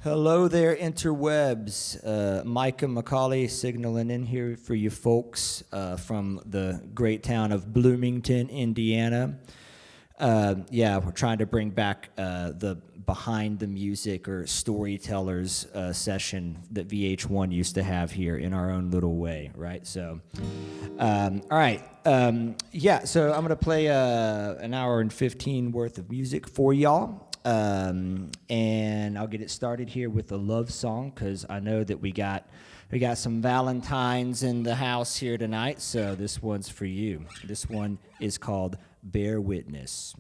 Hello there, interwebs. Micah McCauley signaling in here for you folks from the great town of Bloomington, Indiana. We're trying to bring back the behind the music or storytellers session that VH1 used to have here in our own little way, right? So, all right. So I'm going to play an hour and 15 worth of music for y'all. And I'll get it started here with a love song because I know that we got some Valentines in the house here tonight, so this one's for you. This one is called Bear Witness.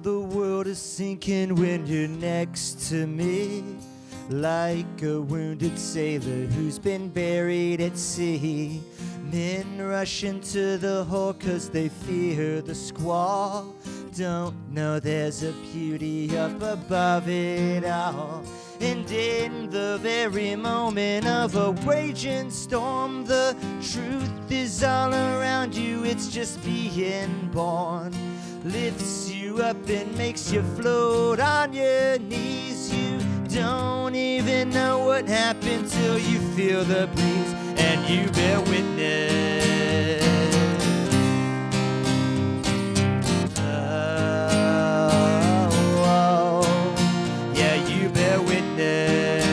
The world is sinking when you're next to me, like a wounded sailor who's been buried at sea. Men rush into the hole 'cause they fear the squall. Don't know there's a beauty up above it all. And in the very moment of a raging storm, the truth is all around you, it's just being born. Lifts you up and makes you float on your knees. You don't even know what happened till you feel the breeze and you bear witness. You bear witness.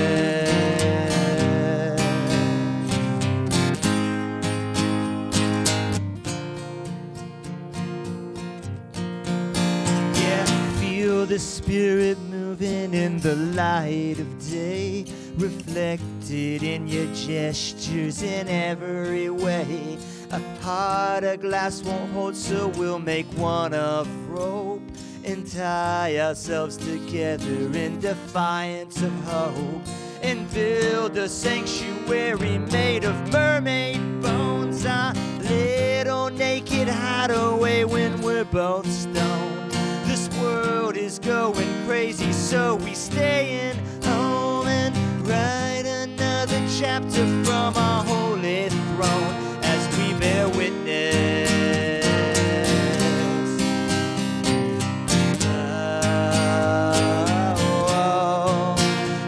The spirit moving in the light of day, reflected in your gestures in every way. A heart of glass won't hold, so we'll make one of rope and tie ourselves together in defiance of hope, and build a sanctuary made of mermaid bones, a little naked hideaway when we're both stoned. This world is going crazy, so we stay in home and write another chapter from our holy throne as we bear witness.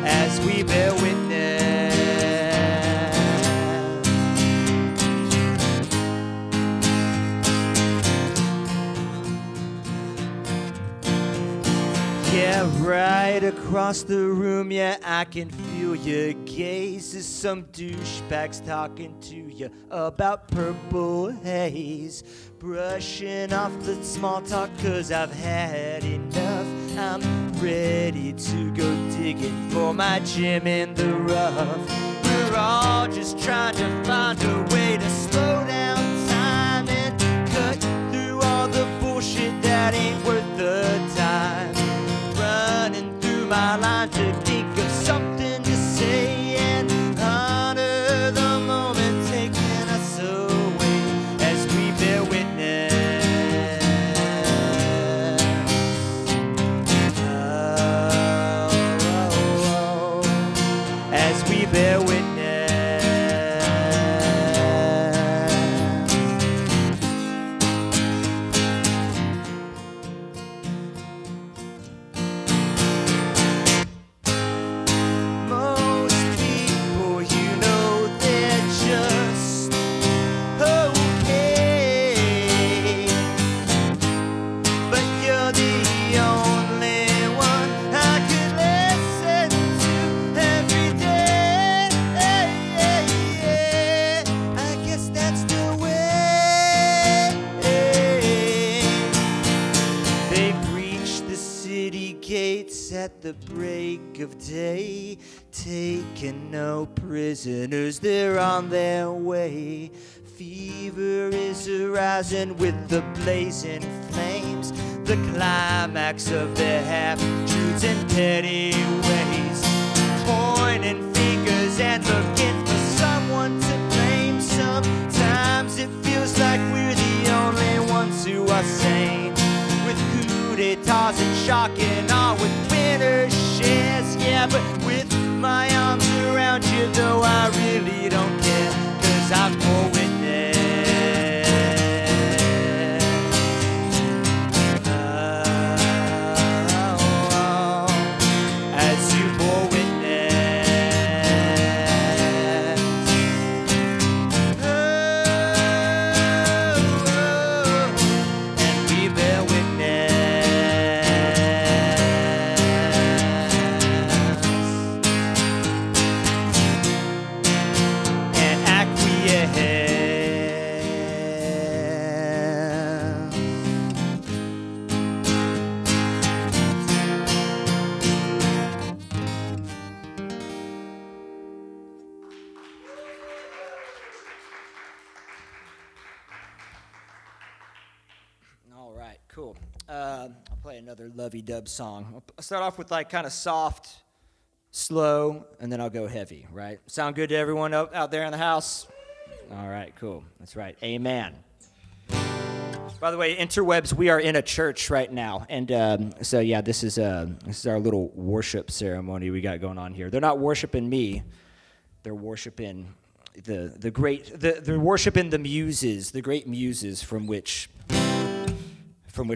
As we bear witness. Yeah, right across the room, yeah, I can feel your gaze as some douchebags talking to you about purple haze. Brushing off the small talk 'cause I've had enough. I'm ready to go digging for my gem in the rough. We're all just trying to find a way to slow down time and cut through all the bullshit that ain't worth the time. Running through my line to think of something to say and honor the moment taking us away as we bear witness. As we bear witness. At the break of day, taking no prisoners, they're on their way. Fever is arising with the blazing flames, the climax of their half-truths and petty ways. Pointing fingers and looking for someone to blame. Sometimes it feels like we're the only one stars and chalk and all with winter shares. Yeah, but with my arms around you, though I really don't care, 'cause I've more witness. As you bore witness. And we bear witness. And acquiesce. All right, cool. I'll play another lovey-dub song. I'll start off with like kind of soft, slow, and then I'll go heavy, right? Sound good to everyone out there in the house? All right, cool. That's right. Amen. By the way, interwebs, we are in a church right now, and so yeah, this is our little worship ceremony we got going on here. They're not worshiping me; they're worshiping they're worshiping the muses, the great muses from which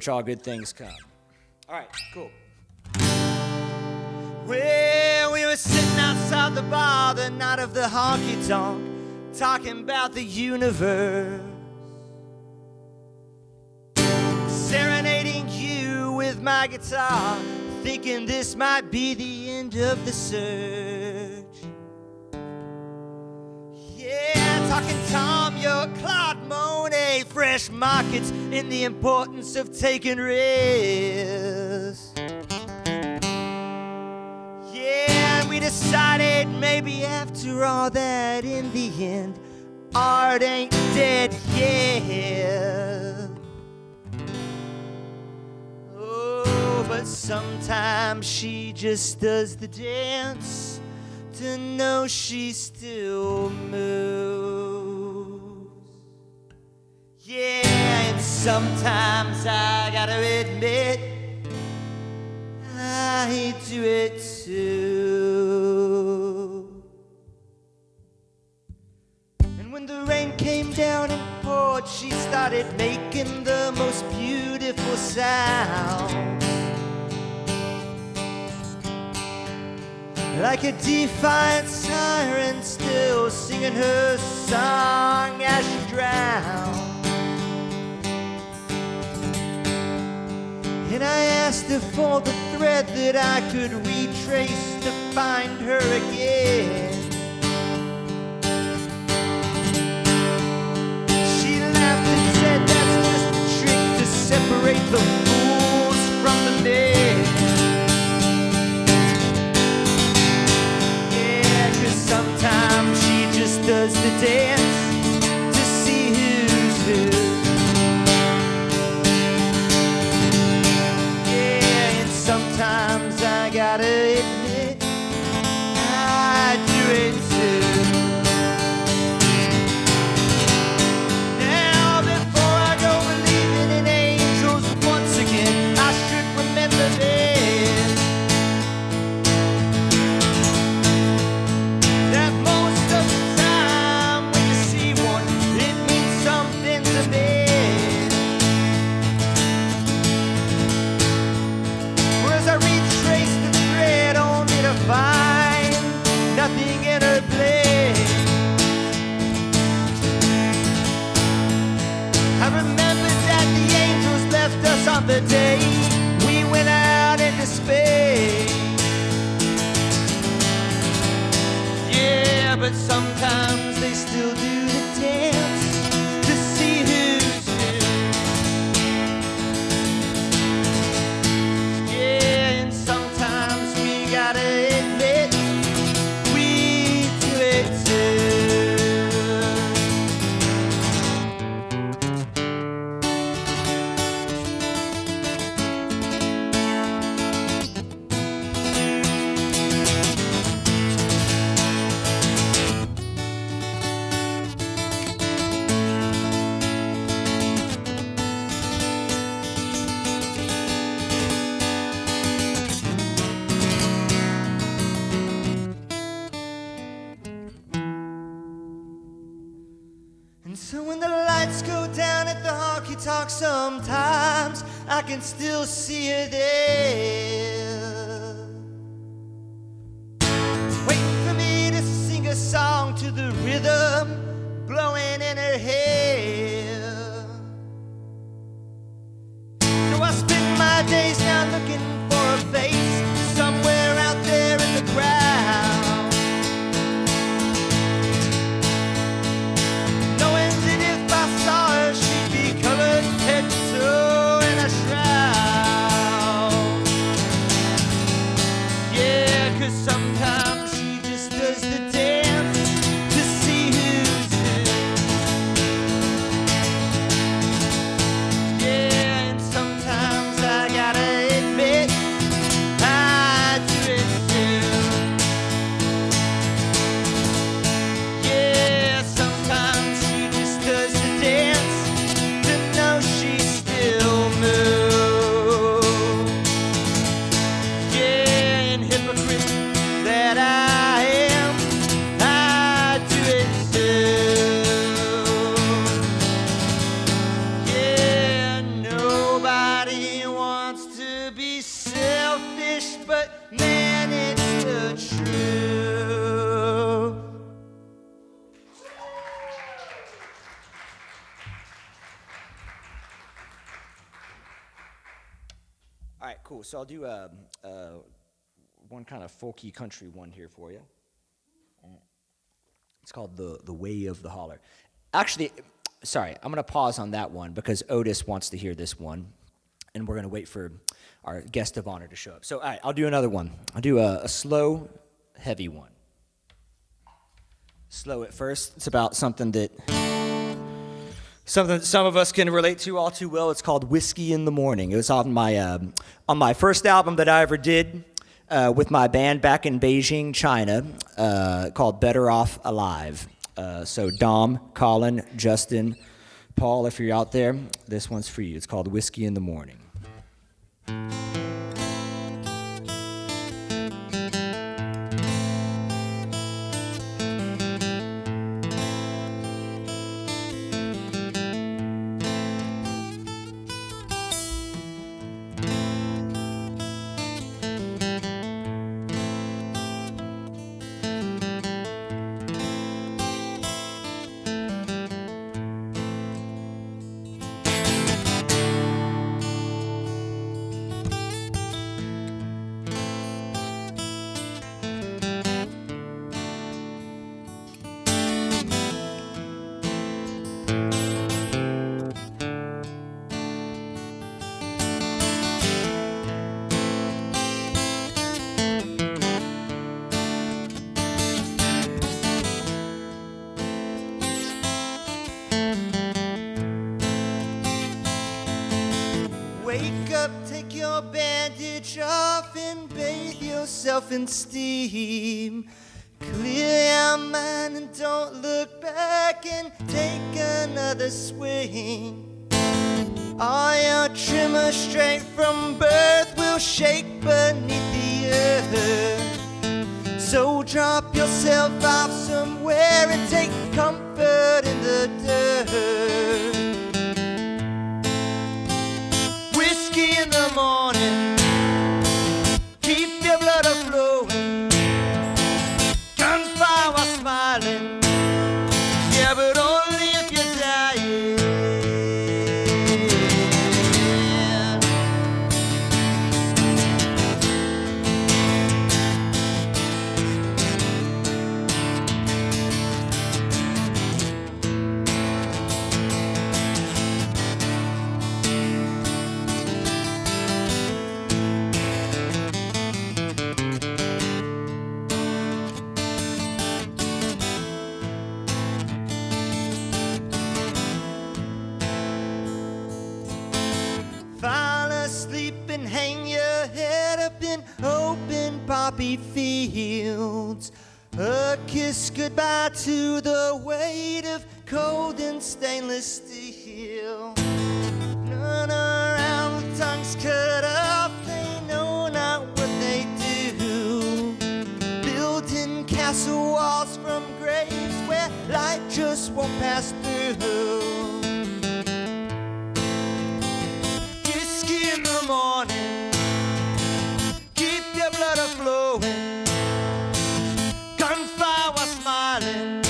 all good things come. All right, cool. Well, we were sitting outside the bar the night of the honky-tonk, talking about the universe, serenading you with my guitar, thinking this might be the end of the search. Yeah, talking Tom York, Claude Monet, fresh markets, and the importance of taking risks. Yeah, we decided maybe after all that in the end, art ain't dead yet. Oh, but sometimes she just does the dance to know she still moves. Yeah, and sometimes I gotta admit I do it too. And when the rain came down and poured, she started making the most beautiful sound, like a defiant siren still singing her song as she drowned. And I asked her for the thread that I could retrace to find her again. She laughed and said that's just a trick to separate the fools from the men. Sometimes she just does the dance to see who's who. Yeah, and sometimes I gotta admit I do it too. Now before I go believing in angels once again, I should remember this. Nothing in her place. I remember that the angels left us on the day we went out into space. Yeah, but sometimes they still do the dance to see who's who. Yeah, and sometimes we gotta admit And so when the lights go down at the honky-tonk, sometimes I can still see her there, waiting for me to sing a song to the rhythm blowing in her hair. So I spend my days now looking for a face somewhere out there in the crowd, knowing that if I saw her, she'd be colored head to toe in a shroud. Yeah, 'cause sometimes she just does the dance to see who's who. Yeah, and sometimes I gotta admit I do it too. Yeah, sometimes she just does the dance to know she still moves. Yeah, and hypocrite that I am, I do it too. Yeah, nobody wants to be selfish, but man, it's the truth. All right, cool. So I'll do one kind of folky country one here for you. It's called the Way of the Holler. Actually, sorry, I'm going to pause on that one because Otis wants to hear this one, and we're going to wait for our guest of honor to show up. So, all right, I'll do another one. I'll do a slow, heavy one. Slow at first. It's about something that some of us can relate to all too well. It's called Whiskey in the Morning. It was on my first album that I ever did with my band back in Beijing, China, called Better Off Alive. So Dom, Colin, Justin, Paul, if you're out there, this one's for you. It's called Whiskey in the Morning. Wake up, take your bandage off and bathe yourself in steam. Clear your mind and don't look back and take another swing. All your tremors straight from birth will shake beneath the earth. So drop yourself off somewhere and take comfort in the dirt. Whiskey in the morning, keep your blood a-flowing. Gunfire while smiling, yeah, but only if you're dying. Fall asleep and hang your head up in open poppy fields. A kiss goodbye to the weight of cold and stainless steel. None around with tongues cut off, they know not what they do. Building castle walls from graves where light just won't pass through. Whiskey in the morning, keep your blood a-flowing. Gunfire while smiling,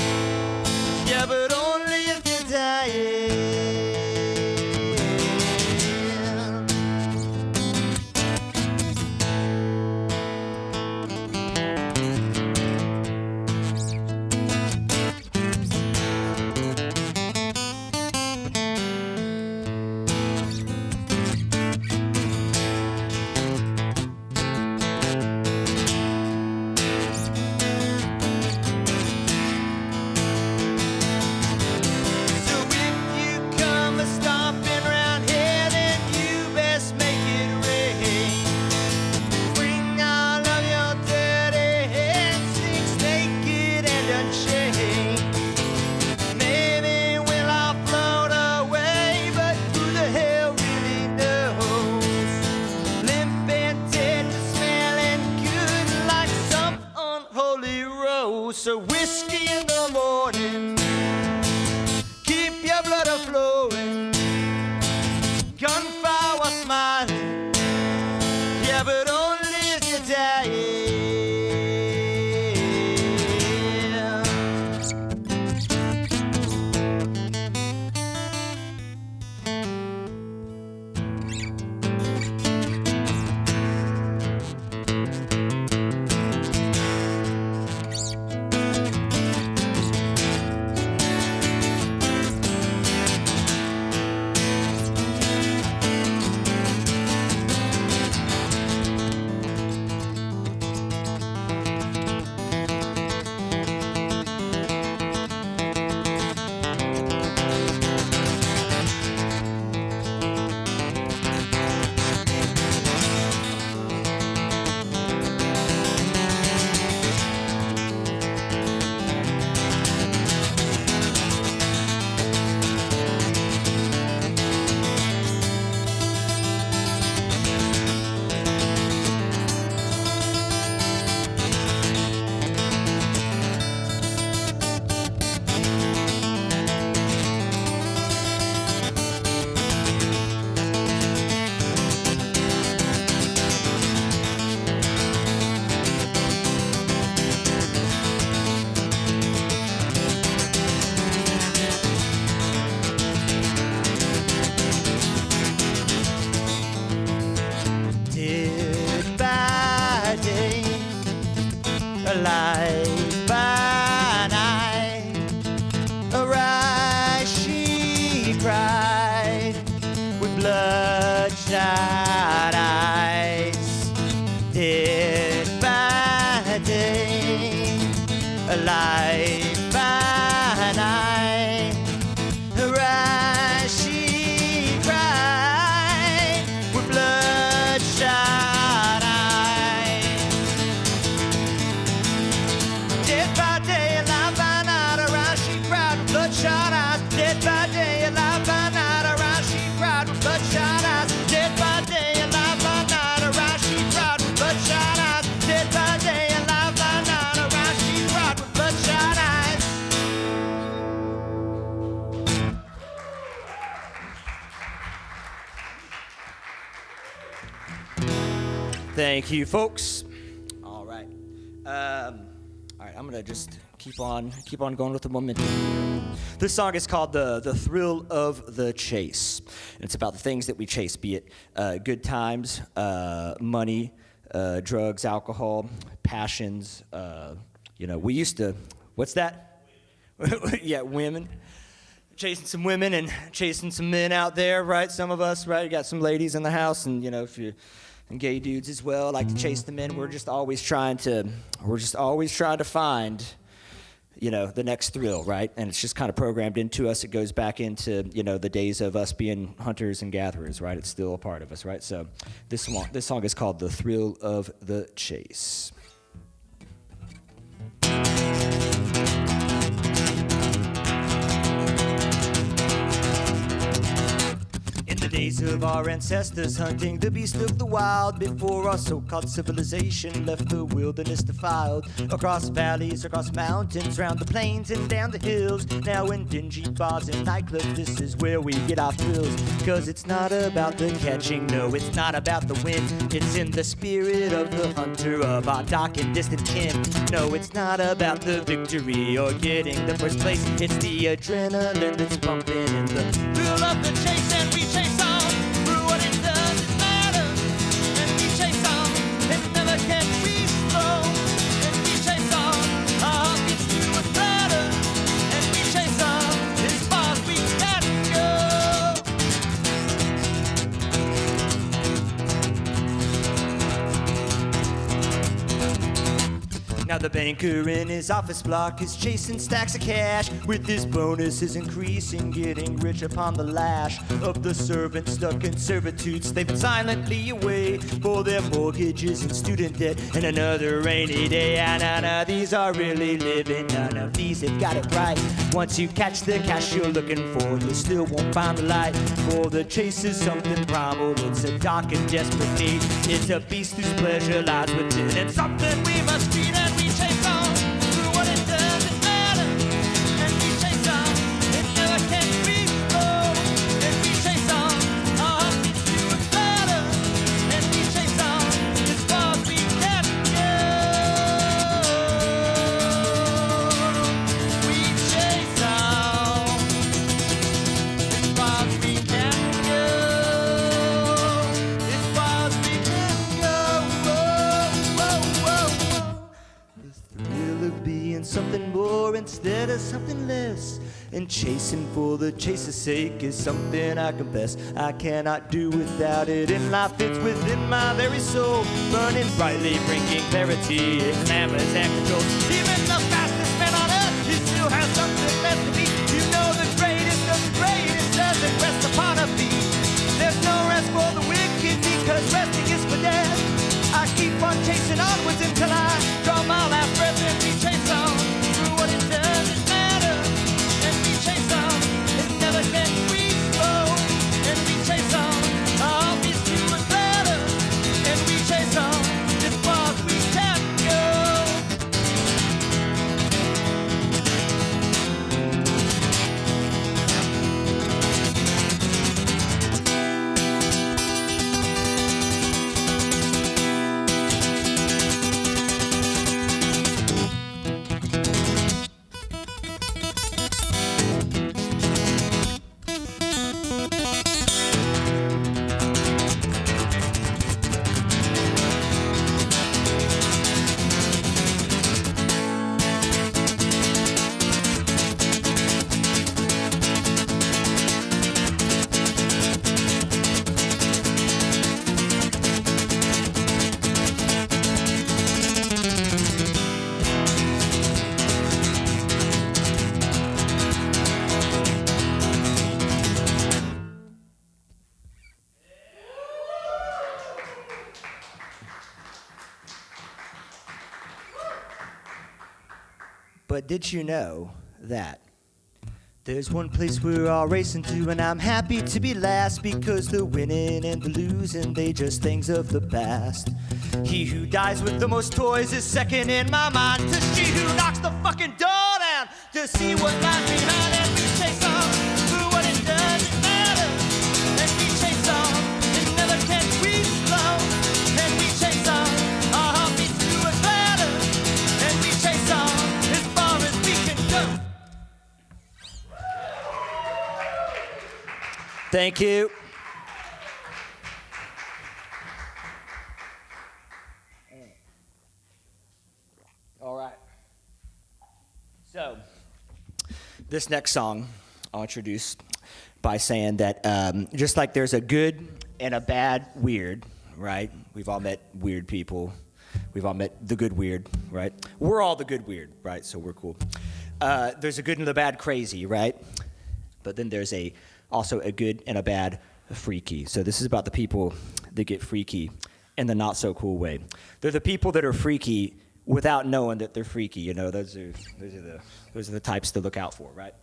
yeah, but only if you're dying. So whiskey in the morning, keep your blood a-flowing. Gunfire while smiling, yeah, but only if you're dying. Alive by night, arise she cried with bloodshot eyes. Dead by day, alive by night, arise she cried with bloodshot eyes. Dead by day, alive by night, around she cried with bloodshot eyes. Dead by day, alive by night, around she cried with bloodshot eyes. Dead by day, alive by night, around she cried with bloodshot eyes. Dead by day, alive by night, around she cried with bloodshot eyes. Thank you, folks. All right. All right, I'm gonna just keep on going with the momentum. This song is called "The Thrill of the Chase," and it's about the things that we chase, be it good times, money, drugs, alcohol, passions. We used to. What's that? Yeah, women. Chasing some women and chasing some men out there, right? Some of us, right? You got some ladies in the house, and if you. And gay dudes as well like to chase the men. We're just always trying to find, the next thrill, right? And it's just kind of programmed into us. It goes back into, the days of us being hunters and gatherers, right? It's still a part of us, right? So this song is called "The Thrill of the Chase." In the days of our ancestors hunting the beast of the wild, before our so-called civilization left the wilderness defiled. Across valleys, across mountains, round the plains and down the hills. Now in dingy bars and nightclubs, this is where we get our thrills. Cause it's not about the catching, no, it's not about the win. It's in the spirit of the hunter, of our dark and distant kin. No, it's not about the victory or getting the first place. It's the adrenaline that's pumping in the thrill of the chase, and we chase on through what it doesn't matter. And we chase on, and never can we slow. And we chase on, our heartbeats to a clatter. And we chase on as far as we can go. Now the banker in his office block is chasing stacks of cash, with his bonuses increasing, getting rich upon the lash of the servants stuck in servitude, slaving silently away for their mortgages and student debt and another rainy day. And none of these are really living, none of these have got it right. Once you catch the cash you're looking for, you still won't find the light. For the chase is something primal, it's a dark and desperate need. It's a beast whose pleasure lies within, and something we must feed. And we chase on through what it doesn't matter. And we chase on, it never can be slow. And we chase on, our heartbeats to a clatter. And we chase on as far as we can go. We chase on as far as we can go. As far as we can go. Whoa, whoa, whoa. The thrill of being something more instead of something less, and chasing for the chase's sake is something I confess I cannot do without it. And life fits within my very soul, burning brightly, bringing clarity, it clamors and controls. Even the fastest man on earth, he still has something left to be. You know the greatest of the greatest doesn't rest upon a feet. There's no rest for the wicked, because resting is for death. I keep on chasing onwards until I draw my last breath. And we chase on through what it doesn't matter. And we chase on, it never can we slow. And we chase on, our heartbeats to a clatter. And we chase on as far as we can go. But did you know that there's one place we're all racing to, and I'm happy to be last, because the winning and the losing, they just things of the past. He who dies with the most toys is second in my mind to she who knocks the fucking door down to see what lies behind. And we chase on through what it doesn't matter. And we chase on, and never can we slow. And we chase on, our heartbeats to a clatter. And we chase on as far as we can go. Thank you. All right. So, this next song I'll introduce by saying that just like there's a good and a bad weird, right? We've all met weird people. We've all met the good weird, right? We're all the good weird, right? So we're cool. There's a good and a bad crazy, right? But then there's also a good and a bad freaky. So this is about the people that get freaky in the not so cool way. They're the people that are freaky without knowing that they're freaky. You know, those are the types to look out for, right?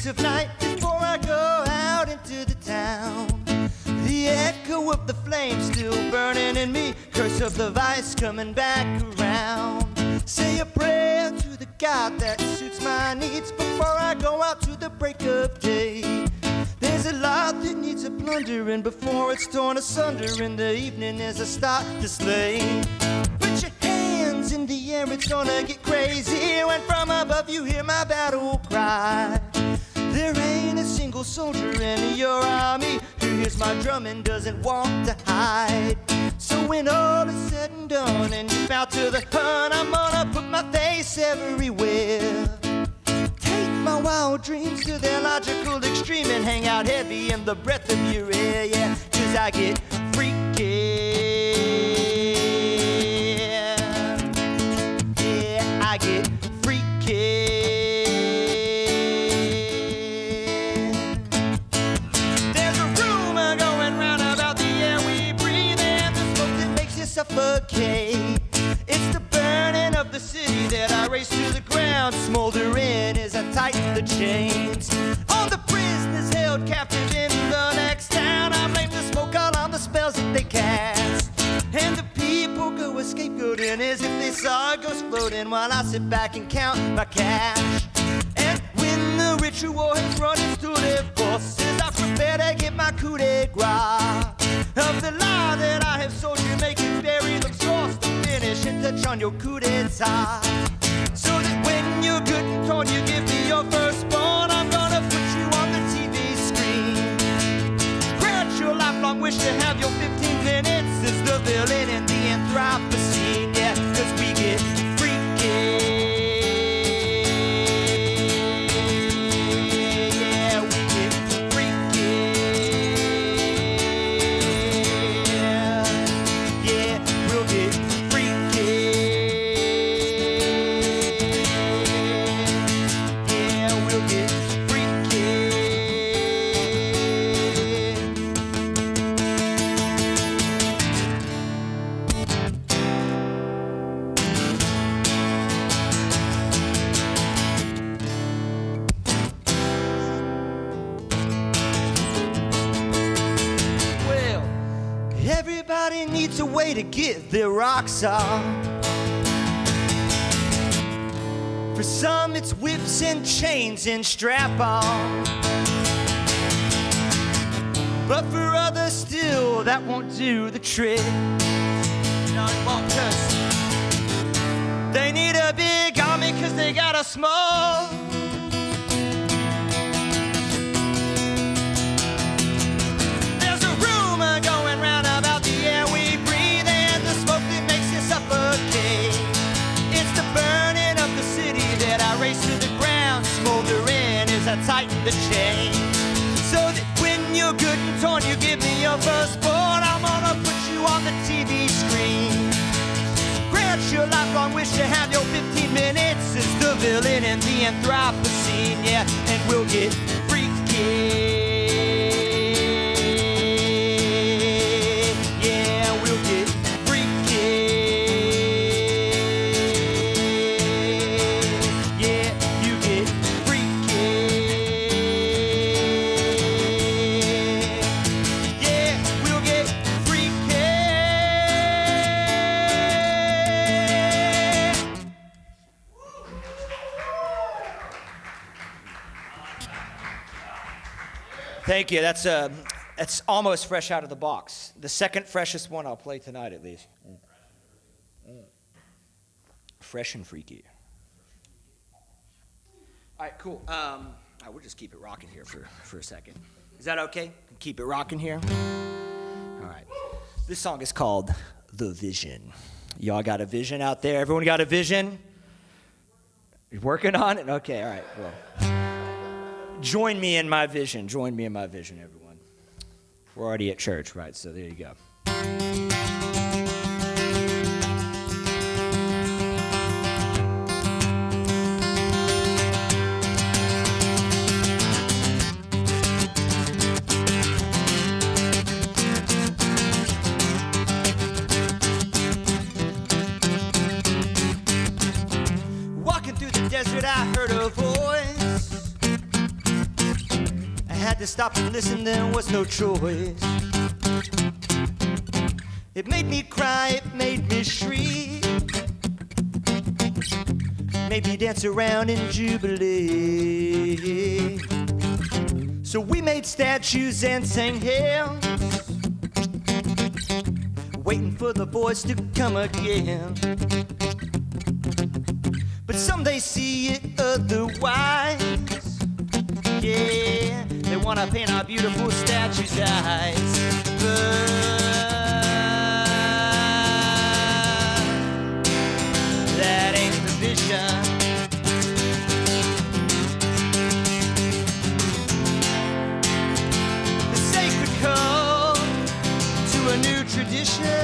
peace of night before I go out into the town. The echo of the flame still burning in me, curse of the vice coming back around. Say a prayer to the God that suits my needs before I go out to the break of day. There's a lot that needs a plundering before it's torn asunder in the evening as I start to slay. Put your hands in the air, it's gonna get crazy when from above you hear my battle cry. There ain't a single soldier in your army who hears my drum and doesn't want to hide. So when all is said and done and you're out to the hunt, I'm gonna put my face everywhere. Take my wild dreams to their logical extreme and hang out heavy in the breath of your air, yeah. 'Cause I get freaky. Yeah, I get freaky. Suffocate. It's the burning of the city that I race to the ground, smoldering as I tighten the chains on the prisoners held captive in the next town. I blame the smoke all on the spells that they cast, and the people go scapegoating as if they saw a ghost floating while I sit back and count my cash. And when the ritual has run its tour de forces, I prepare to get my coup de grace of the lie that I have sold you, make it very look sauce to finish and touch on your coup d'etat. So that when you're good and torn, you give me your firstborn. I'm gonna put you on the TV screen. Grant your lifelong wish to have your 15 minutes as the villain in the Anthropocene. Yeah, 'cause we get freaky. Everybody needs a way to get their rocks off. For some it's whips and chains and strap-on, but for others still that won't do the trick. No, it won't, 'cause they need a big army 'cause they got a small. To the ground, smoldering as I tighten the chain. So that when you're good and torn, you give me your firstborn. I'm gonna put you on the TV screen. Grant your lifelong wish to have your 15 minutes as the villain in the Anthropocene. Yeah, and we'll get freaky. Thank you. That's almost fresh out of the box. The second freshest one I'll play tonight, at least. Fresh and freaky. All right, cool. We'll just keep it rocking here for a second. Is that okay? Keep it rocking here? All right. This song is called The Vision. Y'all got a vision out there? Everyone got a vision? You're working on it? Okay, all right. Well. Join me in my vision. Join me in my vision, everyone. We're already at church, right? So there you go. Walking through the desert, I heard a voice. to stop and listen, there was no choice. It made me cry, it made me shriek, made me dance around in jubilee. So we made statues and sang hymns, waiting for the voice to come again. But some they see it otherwise. Yeah, they wanna paint our beautiful statues' eyes, but that ain't the vision. The sacred call to a new tradition.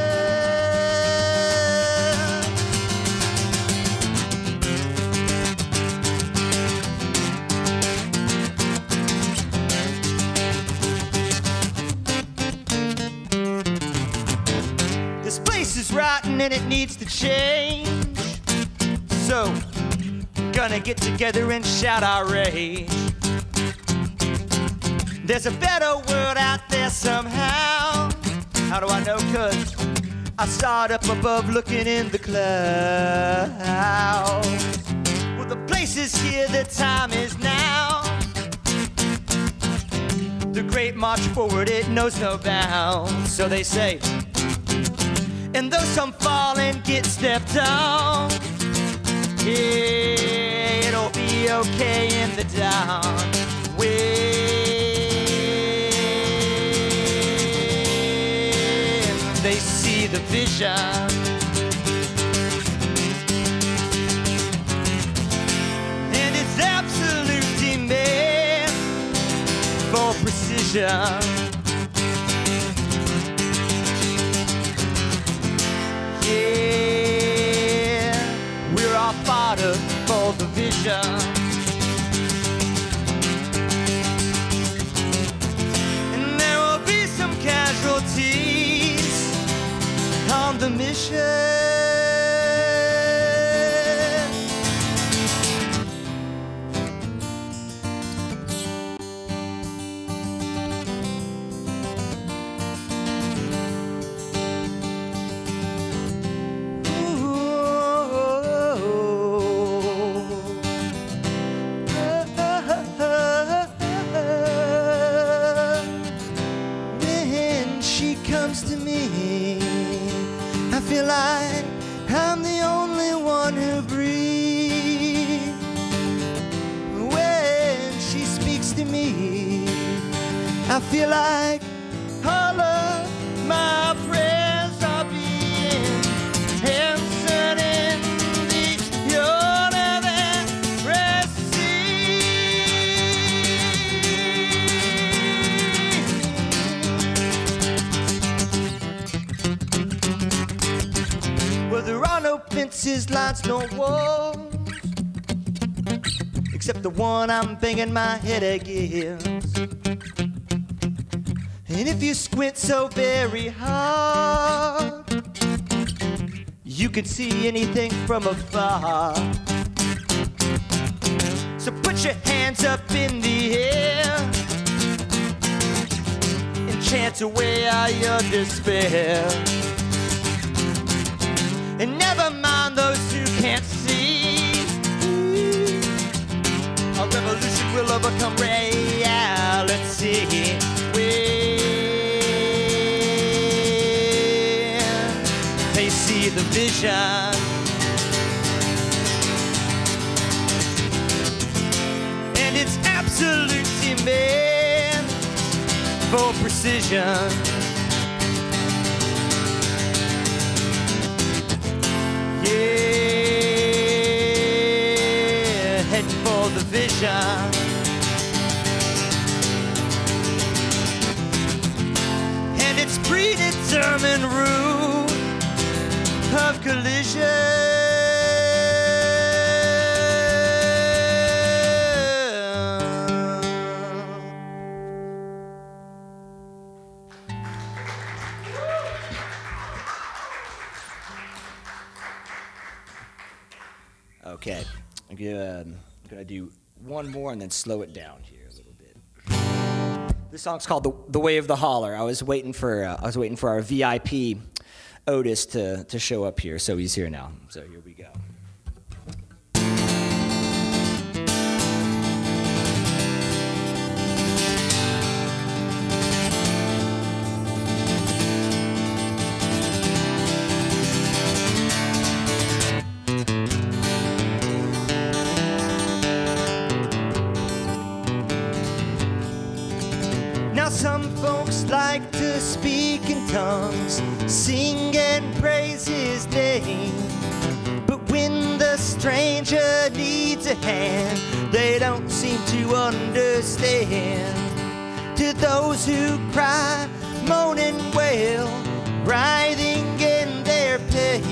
This place is rotten and it needs to change. So, gonna get together and shout our rage. There's a better world out there somehow. How do I know? 'Cause I saw it up above looking in the clouds. Well, the place is here, the time is now. The great march forward, it knows no bounds. So they say, and though some fall and get stepped on, yeah, it'll be okay in the dawn. When they see the vision, and it's absolute demand for precision. Yeah, we're all fodder for the vision. And there will be some casualties on the mission. I feel like I'm the only one who breathes. When she speaks to me, I feel like all of my prayers are being answered in the order that well, there are no fences, lines, no walls, except the one I'm banging my head against. And if you squint so very hard, you can see anything from afar. So put your hands up in the air and chant away all your despair. And never mind those who can't see. A revolution will overcome reality. When they see the vision, and it's absolute demand for precision. Yeah, heading for the vision. And it's predetermined route of collision. Okay, I'm gonna do one more and then slow it down here a little bit. This song's called "The Way of the Holler." I was waiting for our VIP Otis to show up here, so he's here now. So here we go. Some folks like to speak in tongues, sing and praise his name. But when the stranger needs a hand, they don't seem to understand. To those who cry, moan and wail, writhing in their pain,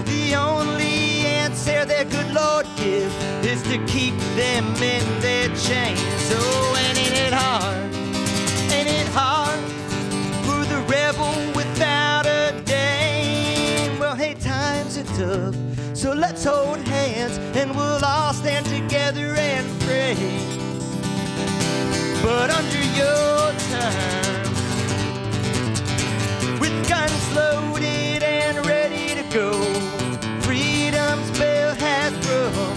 the only answer their good Lord gives is to keep them in their chains. Oh, and ain't it hard? Ain't it hard for the rebel without a name? Well, hey, times are tough, so let's hold hands and we'll all stand together and pray. But under your terms, with guns loaded and ready to go, freedom's bell has rung.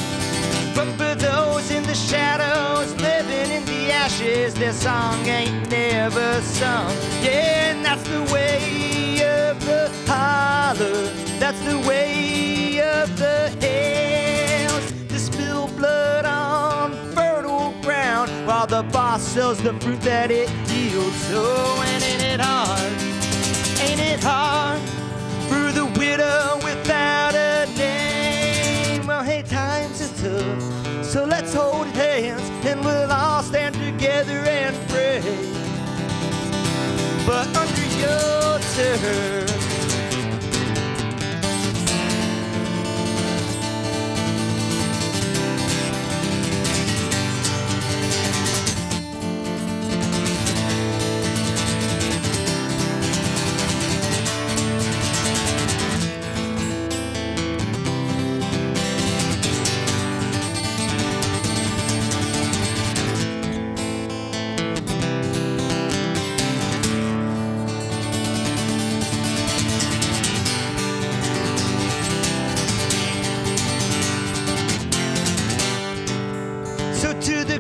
But for those in the shadows, living in the ashes, their song ain't never sung. Yeah, and that's the way of the holler. That's the way of the hills. To spill blood on fertile ground while the boss sells the fruit that it yields. So, and ain't it hard? Ain't it hard for the widow without a name? Well, hey, times are tough, so let's hold hands and we'll all stand together and pray. But under your terms,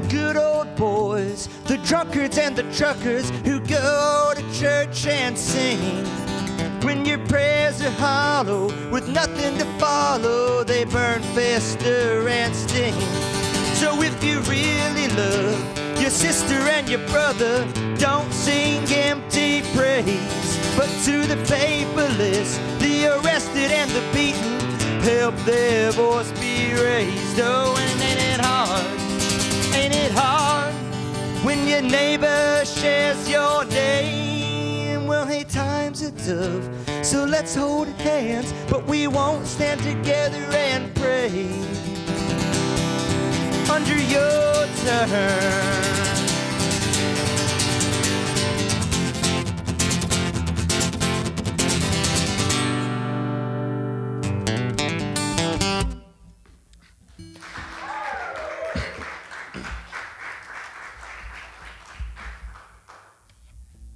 good old boys, the drunkards and the truckers who go to church and sing. When your prayers are hollow, with nothing to follow, they burn, fester, and sting. So if you really love your sister and your brother, don't sing empty praise. But to the paperless, the arrested and the beaten, help their voice be raised. Oh, and ain't it hard? Ain't it hard when your neighbor shares your name? Well, hey, times are tough, so let's hold hands, but we won't stand together and pray. Under your terms.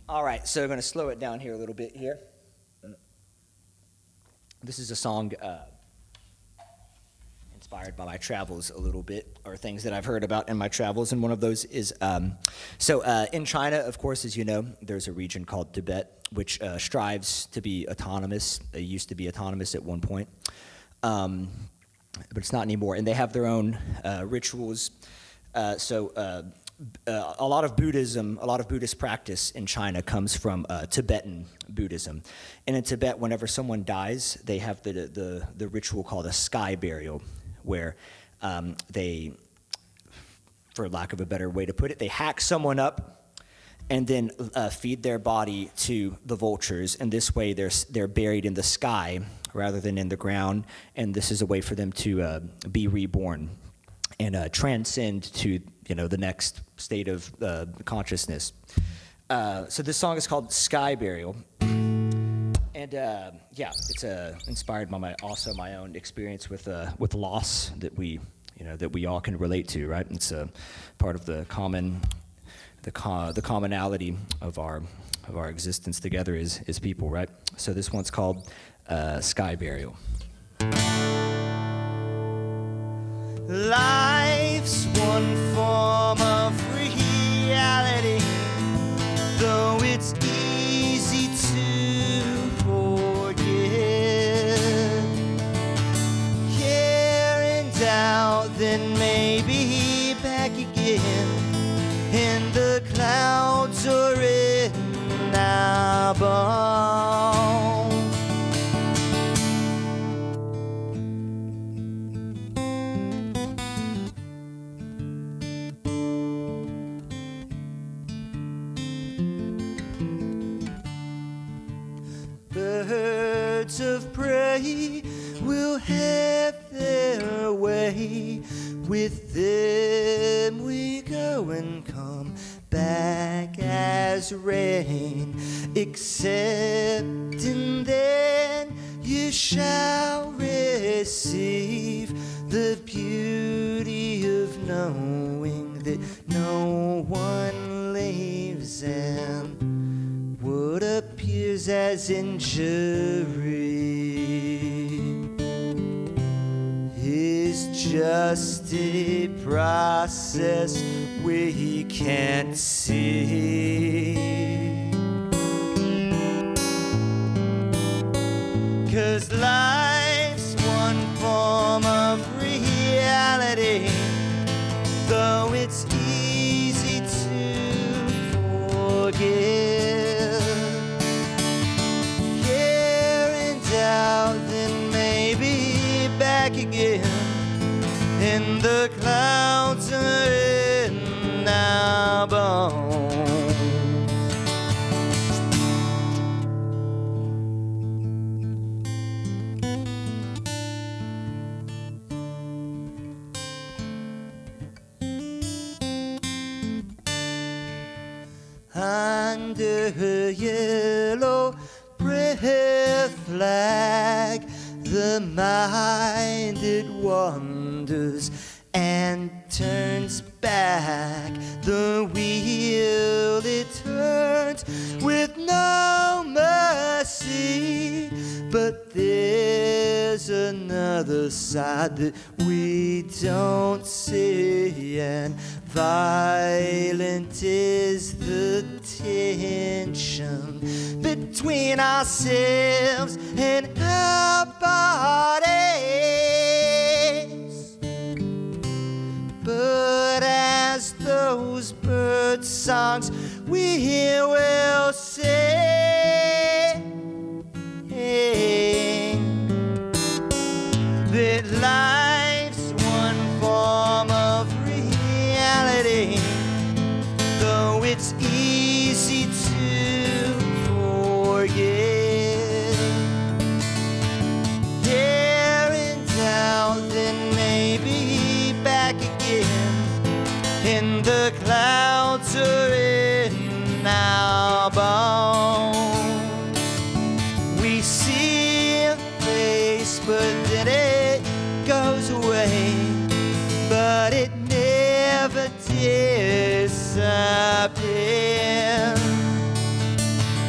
All right, so I'm going to slow it down here a little bit here. This is a song inspired by my travels a little bit, or things that I've heard about in my travels, and one of those is, in China, of course, as you know, there's a region called Tibet, which strives to be autonomous. It used to be autonomous at one point, but it's not anymore, and they have their own rituals. A lot of Buddhism, a lot of Buddhist practice in China comes from Tibetan Buddhism. And in Tibet, whenever someone dies, they have the ritual called a sky burial, where they, for lack of a better way to put it, they hack someone up and then feed their body to the vultures. And this way they're buried in the sky rather than in the ground. And this is a way for them to be reborn and transcend to the next state of consciousness. So this song is called Sky Burial. And it's inspired by my own experience with loss that we all can relate to, right? It's a part of the common the commonality of our existence together is people, right? So this one's called Sky Burial. Life's one form of reality, though it's easy to forget. Here and out, then maybe back again, and the clouds are in our bones. Birds of prey will have their way. With them we go and come back as rain. Accepting then you shall receive the beauty of knowing that no one leaves, and what appears as injury is just a process we can't see. 'Cause life's one form of reality, though it's easy to forget. Here and out, then maybe back again, and the clouds are in our bones. Under a yellow prayer flag, the mind it wanders and turns back. The wheel it turns with no mercy, but there's another side that we don't see, and violent is the tension between ourselves and our bodies. But as those bird songs we will sing, that life's one form of reality, though it's easy to forget. Here and out, then maybe back again, and the clouds are in our bones. We see a face, but then it goes away, but it never disappears.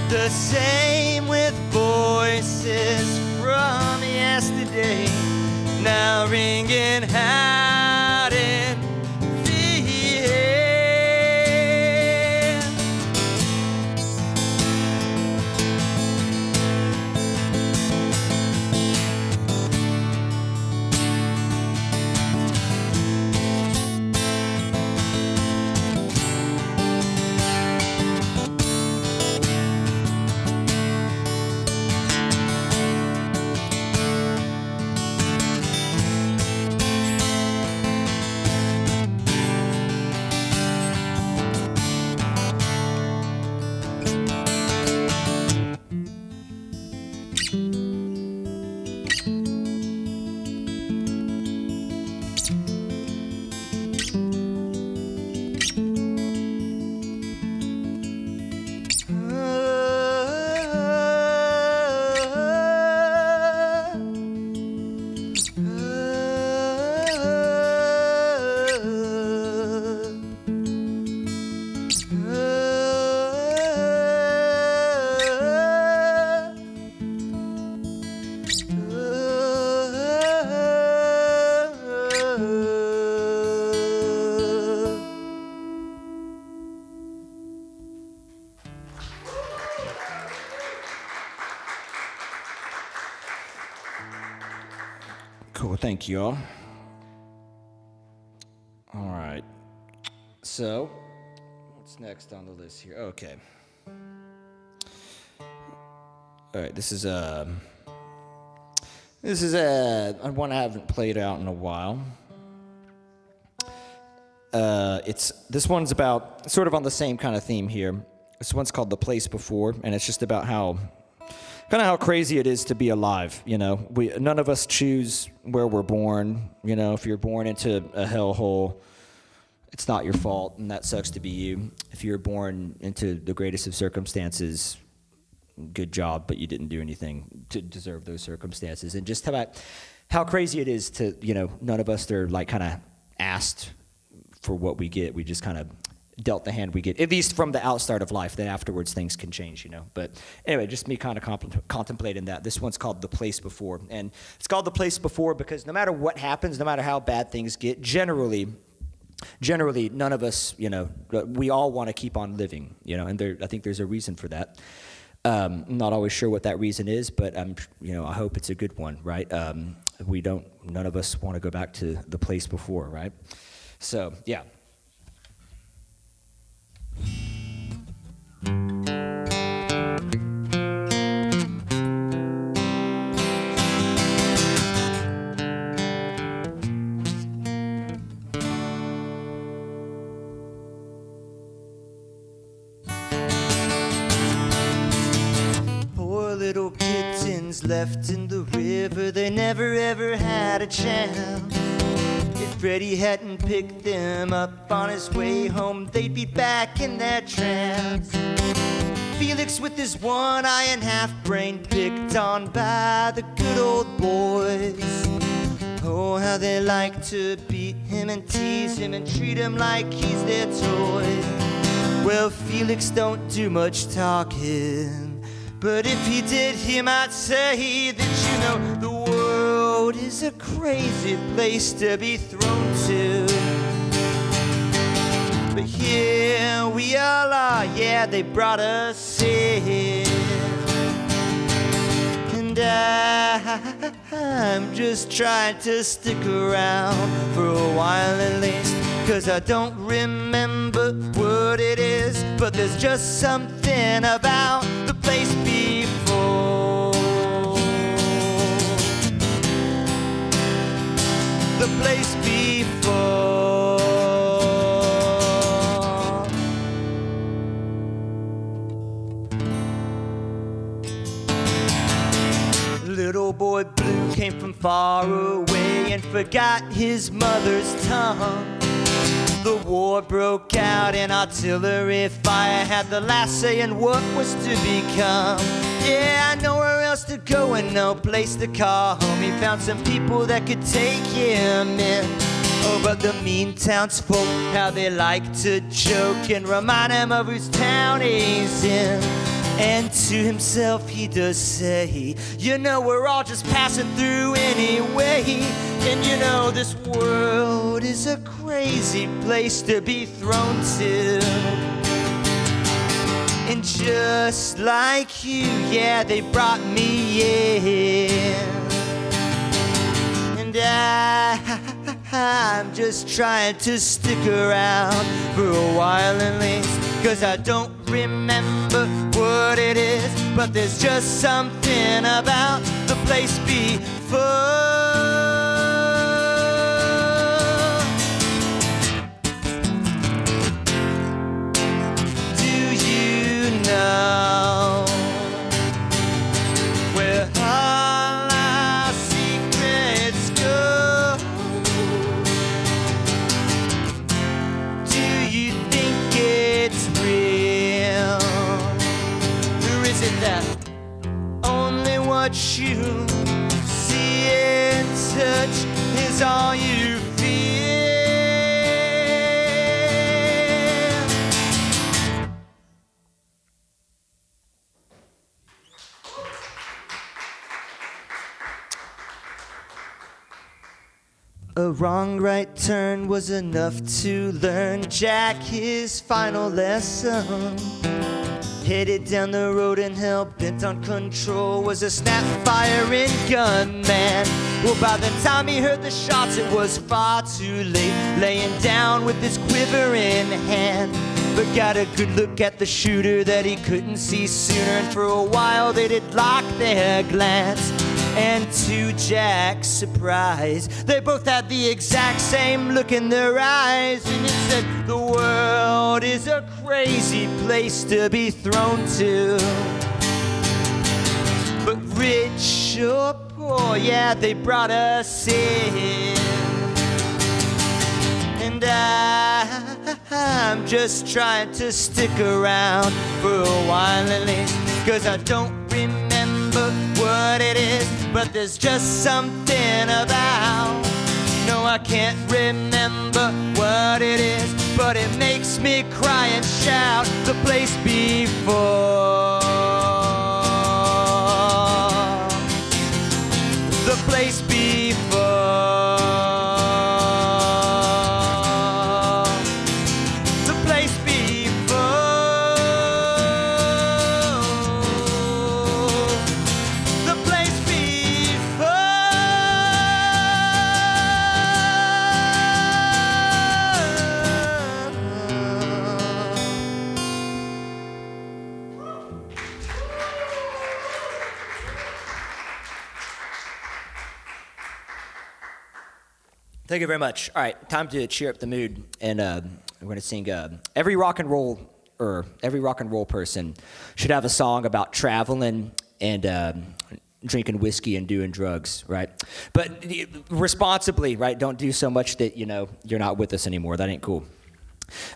The same with voices from yesterday, now ringing out in the air. Cool, thank you all. All right. So, what's next on the list here? Okay. All right, this is one I haven't played out in a while. This one's about sort of on the same kind of theme here. This one's called The Place Before, and it's just about how crazy it is to be alive, you know. None of us choose where we're born, you know. If you're born into a hellhole, it's not your fault, and that sucks to be you. If you're born into the greatest of circumstances, good job, but you didn't do anything to deserve those circumstances. And just how crazy it is to, you know, none of us are like kind of asked for what we get. We just kind of dealt the hand we get, at least from the outstart of life. Then afterwards things can change, you know. But anyway, just me kind of contemplating that. This one's called The Place Before, and it's called The Place Before because no matter what happens, no matter how bad things get, generally none of us, you know, we all want to keep on living, you know, and I think there's a reason for that. I'm not always sure what that reason is, but I hope it's a good one, right? None of us want to go back to the place before, right? So, yeah. Little kittens left in the river, they never ever had a chance. If Freddie hadn't picked them up on his way home, they'd be back in their trance. Felix with his one eye and half brain picked on by the good old boys. Oh, how they like to beat him and tease him and treat him like he's their toy. Well, Felix don't do much talking, but if he did, he might say that, you know, the world is a crazy place to be thrown to. But here we all are, yeah, they brought us in. And I'm just trying to stick around for a while at least, 'cause I don't remember what it is, but there's just something about the place before. The place before. Little boy Blue came from far away and forgot his mother's tongue. The war broke out and artillery fire had the last say in what was to become. Yeah, nowhere else to go and no place to call home. He found some people that could take him in. Oh, but the mean townsfolk, how they like to joke and remind him of whose town he's in. And to himself he does say, you know, we're all just passing through anyway. And you know, this world is a crazy place to be thrown to. And just like you, yeah, they brought me in. And I'm just trying to stick around for a while at least, 'cause I don't remember what it is, but there's just something about the place before. Do you know where all our secrets go? Do you think it's real? Or is it that only what you see and touch is all you feel? A wrong right turn was enough to learn Jack his final lesson. Headed down the road and hell-bent on control was a snap-firing gunman. Well, by the time he heard the shots, it was far too late, laying down with his quiver in hand. But got a good look at the shooter that he couldn't see sooner, and for a while they did lock their glance. And to Jack's surprise, they both had the exact same look in their eyes. And it said, the world is a crazy place to be thrown to. But rich or poor, yeah, they brought us in. And I'm just trying to stick around for a while at least, 'cause I don't remember what it is, but there's just something about. No, I can't remember what it is, but it makes me cry and shout. The place before, the place before. Thank you very much. All right, time to cheer up the mood, and we're going to sing. Every rock and roll person should have a song about traveling and drinking whiskey and doing drugs, right? But responsibly, right? Don't do so much that you're not with us anymore. That ain't cool.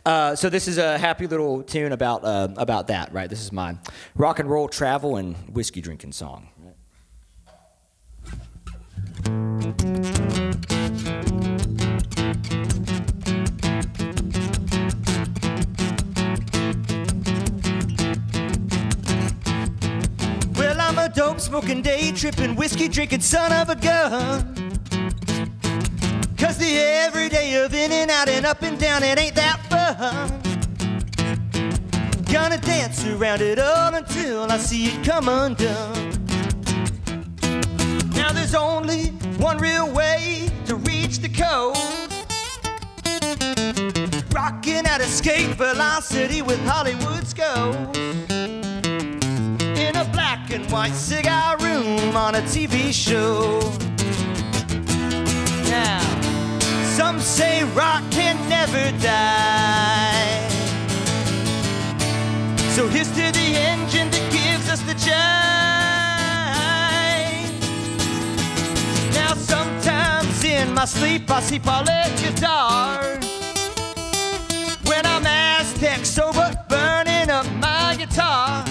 So this is a happy little tune about that, right? This is my rock and roll, travel, and whiskey drinking song. Dope smoking, day tripping, whiskey drinking son of a gun. 'Cause the everyday of in and out and up and down, it ain't that fun. Gonna dance around it all until I see it come undone. Now there's only one real way to reach the coast. Rocking at escape velocity with Hollywood's ghost. In a black and white cigar room on a TV show. Now, some say rock can never die. So here's to the engine that gives us the jive. Now sometimes in my sleep I see Paulette guitars. When I'm Aztec sober, burning up my guitar.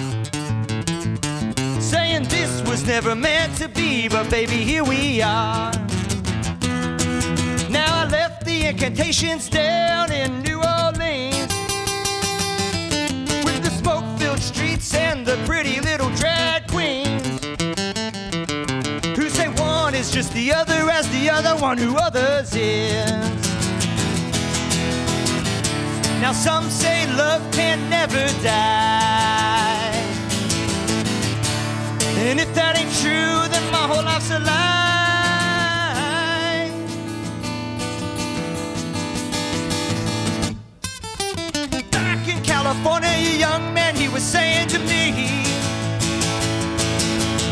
Saying this was never meant to be, but baby, here we are. Now I left the incantations down in New Orleans, with the smoke-filled streets and the pretty little drag queens, who say one is just the other as the other one who others is. Now some say love can never die. And if that ain't true, then my whole life's a lie. Back in California, a young man, he was saying to me,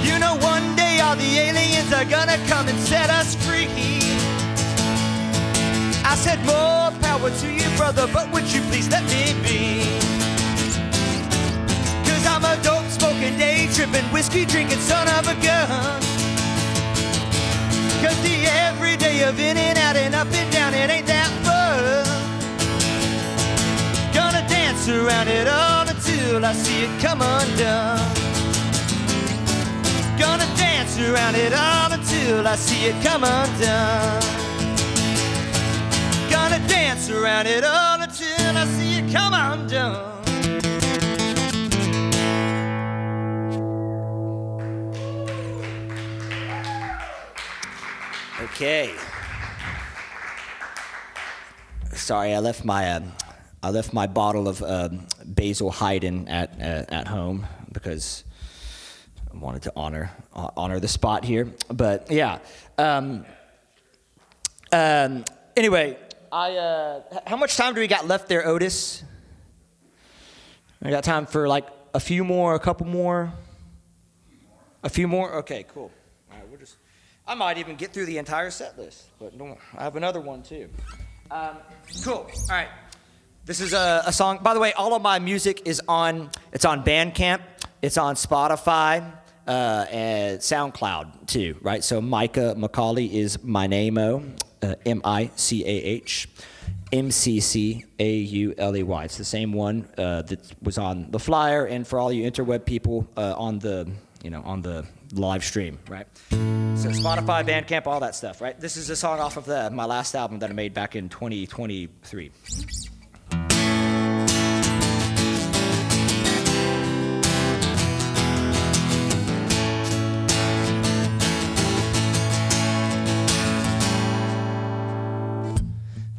you know, one day all the aliens are gonna come and set us free. I said, more power to you, brother, but would you please let me be? I'm a dope smoking, day tripping, whiskey drinking son of a gun. 'Cause the everyday of in and out and up and down, it ain't that fun. Gonna dance around it all until I see it come undone. Gonna dance around it all until I see it come undone. Gonna dance around it all until I see it come undone. Okay. Sorry, I left my bottle of Basil Hayden at home because I wanted to honor the spot here. But yeah. Anyway, how much time do we got left there, Otis? I got time for like a few more, a couple more. A few more? Okay, cool. All right, I might even get through the entire set list, but I have another one too. Cool. All right. This is a song. By the way, all of my music is on Bandcamp. It's on Spotify and SoundCloud too, right? So Micah McCauley is my name-o, Micah McCauley. It's the same one that was on the flyer, and for all you interweb people on the live stream, right? So Spotify, Bandcamp, all that stuff, right? This is a song off of my last album that I made back in 2023.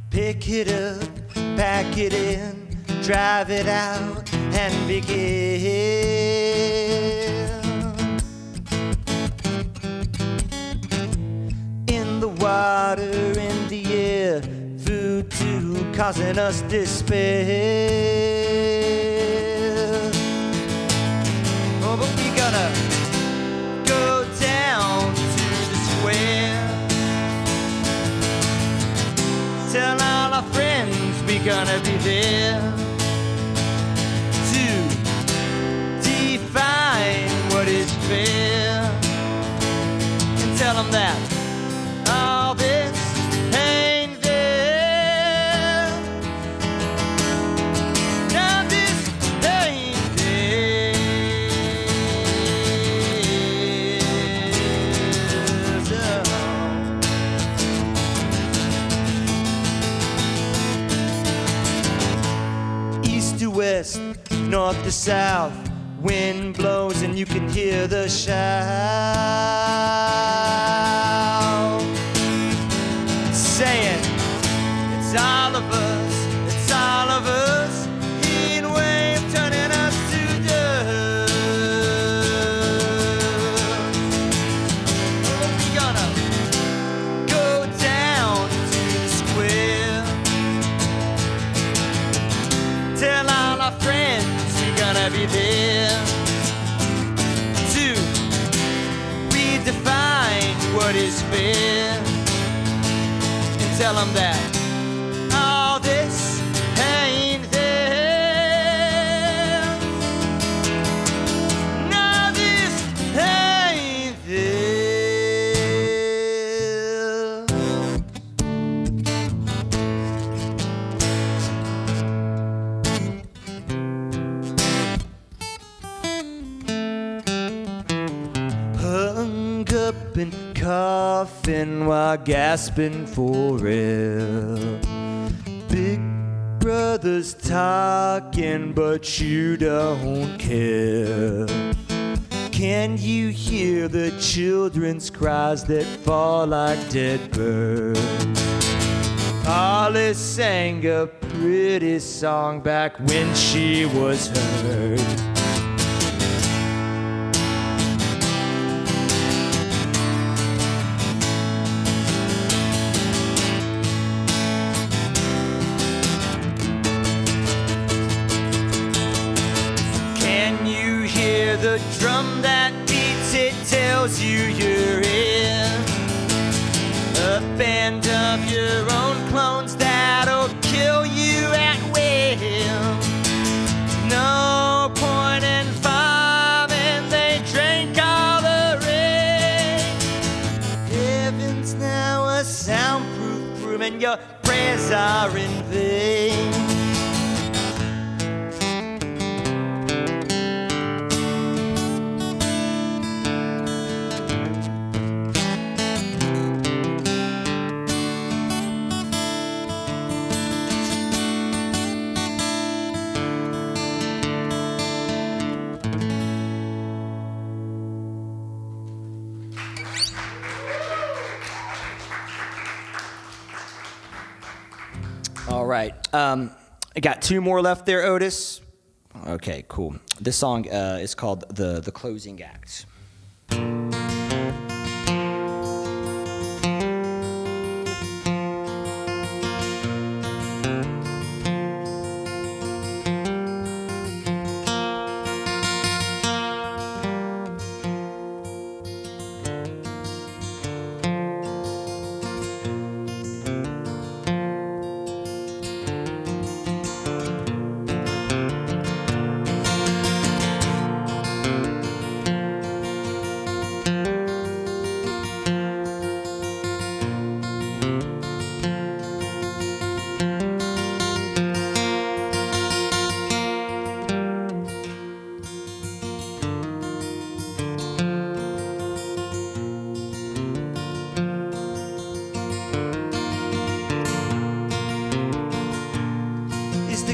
Pick it up, pack it in, drive it out, and begin. In the water, in the air, food too, causing us despair. Oh, but we gonna go down to the square. Tell all our friends we're gonna be there to define what is fair, and tell them that all this ain't there. Now this ain't there. East to west, north to south, wind blows and you can hear the shout, saying it's all of us, it's all of us, heat wave turning us to dust. We're gonna go down to the square, tell all our friends we're gonna be there to redefine what is fair, and tell them that all this ain't there. No, this ain't there. Hung up and coughing while gasping for air. Big brother's talking, but you don't care. Can you hear the children's cries that fall like dead birds? Polly sang a pretty song back when she was heard. The drum that beats, it tells you you're in a band of your own clones that'll kill you at will. No point in farming, they drank all the rain. Heaven's now a soundproof room and your prayers are in vain. All right. I got two more left there, Otis. Okay, cool. This song is called The Closing Act.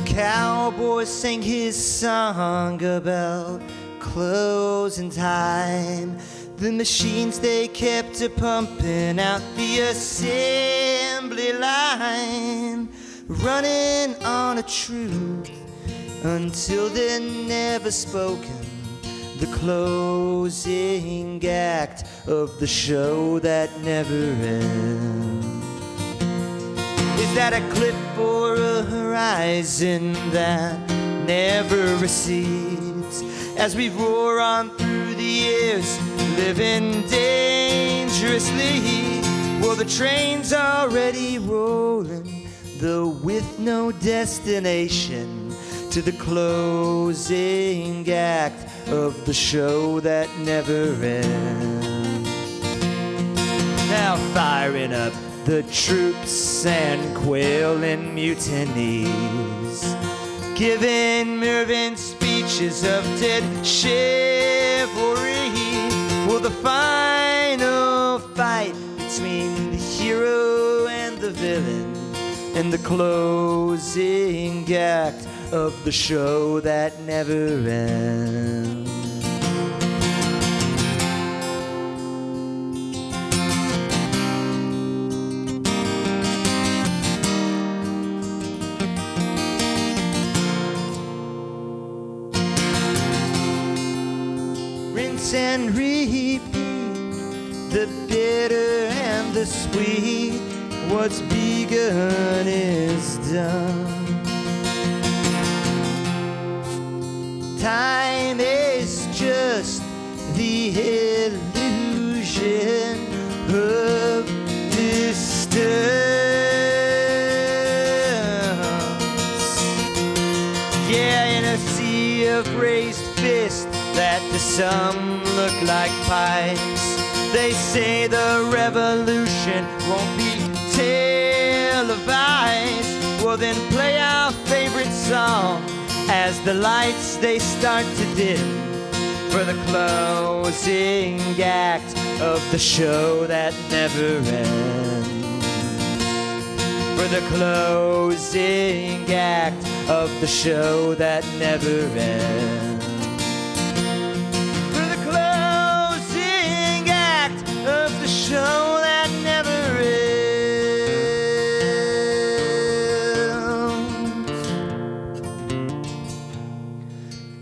Cowboy sang his song about closing time. The machines they kept a-pumping out the assembly line, running on a truth until they're never spoken. The closing act of the show that never ends. Is that a cliff or a horizon that never recedes? As we roar on through the years, living dangerously. Well, the train's already rolling, though with no destination, to the closing act of the show that never ends. Now firing up the troops and quelling mutinies, giving moving speeches of dead chivalry. Well, the final fight between the hero and the villain, and the closing act of the show that never ends. And repeat, the bitter and the sweet, what's begun is done. Time is just the illusion of distance. Yeah, in a sea of raised fists that to some look like pipes, they say the revolution won't be televised. Well, then play our favorite song as the lights they start to dim, for the closing act of the show that never ends. For the closing act of the show that never ends. Show that never ends.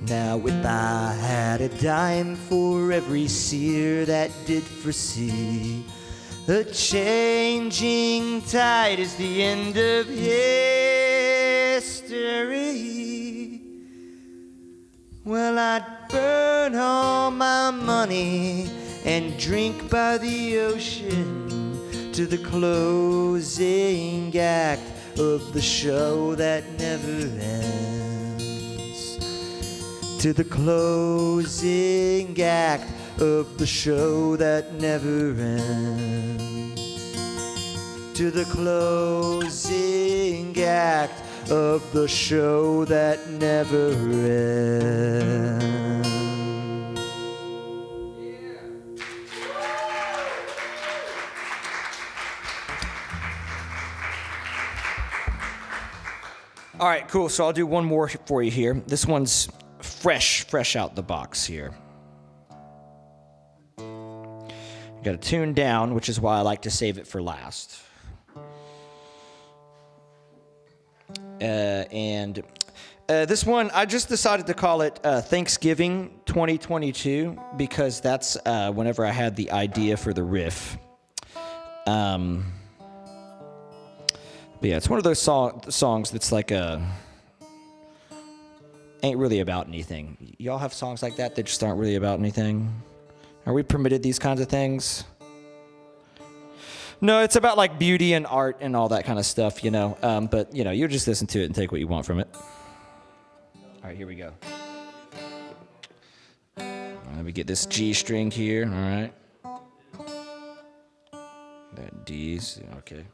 Now if I had a dime for every seer that did foresee a changing tide is the end of history, well, I'd burn all my money and drink by the ocean to the closing act of the show that never ends. To the closing act of the show that never ends. To the closing act of the show that never ends. All right, cool. So I'll do one more for you here. This one's fresh out the box here. Got to tune down, which is why I like to save it for last. And This one, I just decided to call it Thanksgiving 2022 because that's whenever I had the idea for the riff. But yeah, it's one of those songs that's like ain't really about anything. Y'all have songs like that just aren't really about anything? Are we permitted these kinds of things? No, it's about like beauty and art and all that kind of stuff, you know. But, you know, you just listen to it and take what you want from it. All right, here we go. Let me get this G string here, all right. That D's, okay.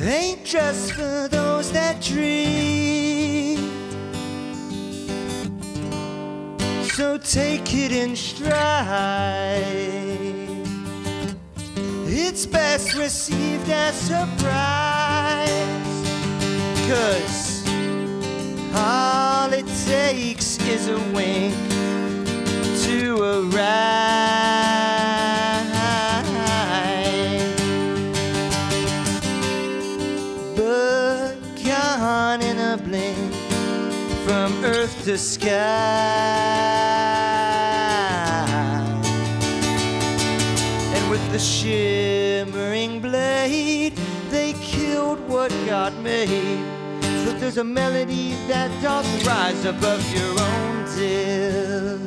Ain't just for those that dream. So take it in stride. It's best received as surprise, 'cause all it takes is a wink to arrive. In a blink, from earth to sky, and with the shimmering blade, they killed what God made. But there's a melody that doth rise above your own death,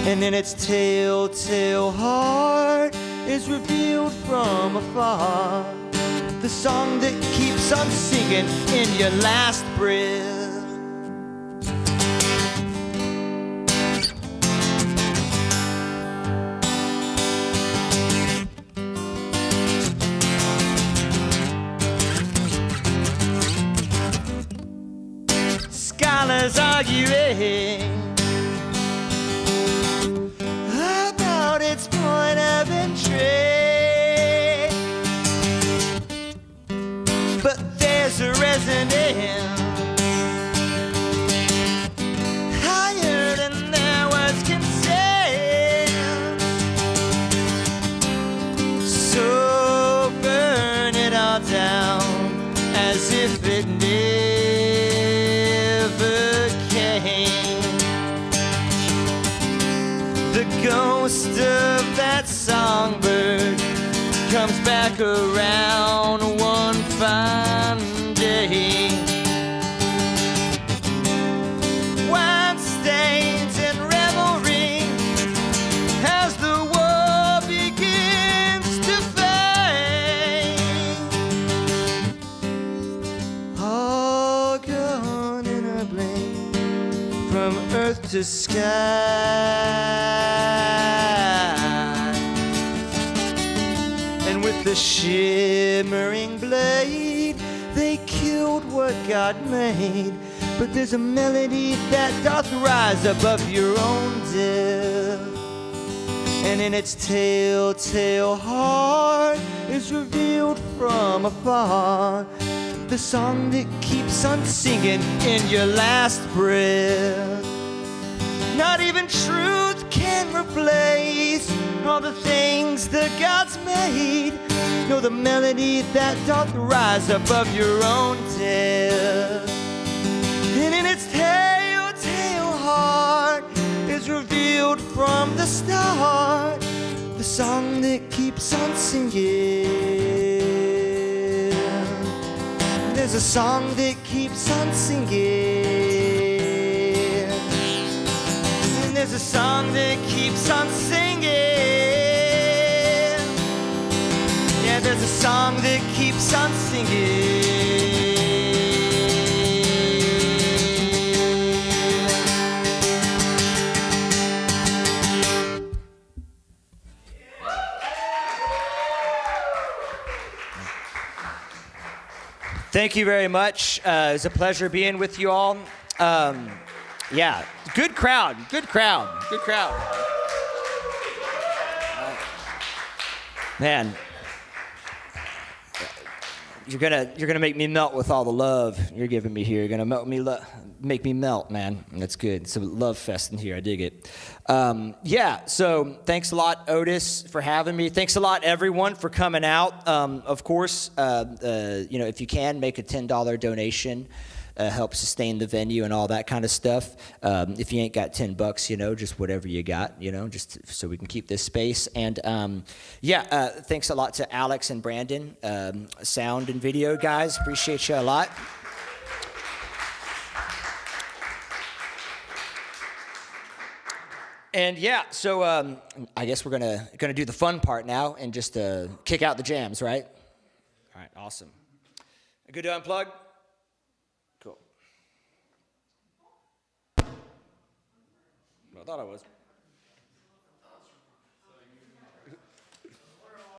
and in its telltale heart is revealed from afar the song that keeps on singing in your last breath. Scholars arguing about its point of entry, a resonance higher than there was consent. So burn it all down as if it never came. The ghost of that songbird comes back around one fine day. Wine stains and revelry as the war begins to fade. All gone in a blink, from earth to sky, and with the shimmering blade they killed what God made. But there's a melody that doth rise above your own death, and in its telltale heart is revealed from afar the song that keeps on singing in your last breath. Not even truth can replace all the things the gods made. No, the melody that doth rise above your own death, and in its telltale heart is revealed from the start the song that keeps on singing there's a song that keeps on singing. And there's a song that keeps on singing. Yeah, there's a song that keeps on singing. Thank you very much. It was a pleasure being with you all. Yeah, good crowd, good crowd, good crowd. Man, you're gonna make me melt with all the love you're giving me here. You're gonna make me melt, man. That's good. It's a love fest in here. I dig it. Yeah. So thanks a lot, Otis, for having me. Thanks a lot, everyone, for coming out. Of course, if you can, make a $10 donation. Help sustain the venue and all that kind of stuff. If you ain't got $10, just whatever you got, just so we can keep this space. And thanks a lot to Alex and Brandon, sound and video guys. Appreciate you a lot. And so I guess we're gonna do the fun part now and just kick out the jams, right? All right, awesome. Good to unplug. Cool. I thought I was.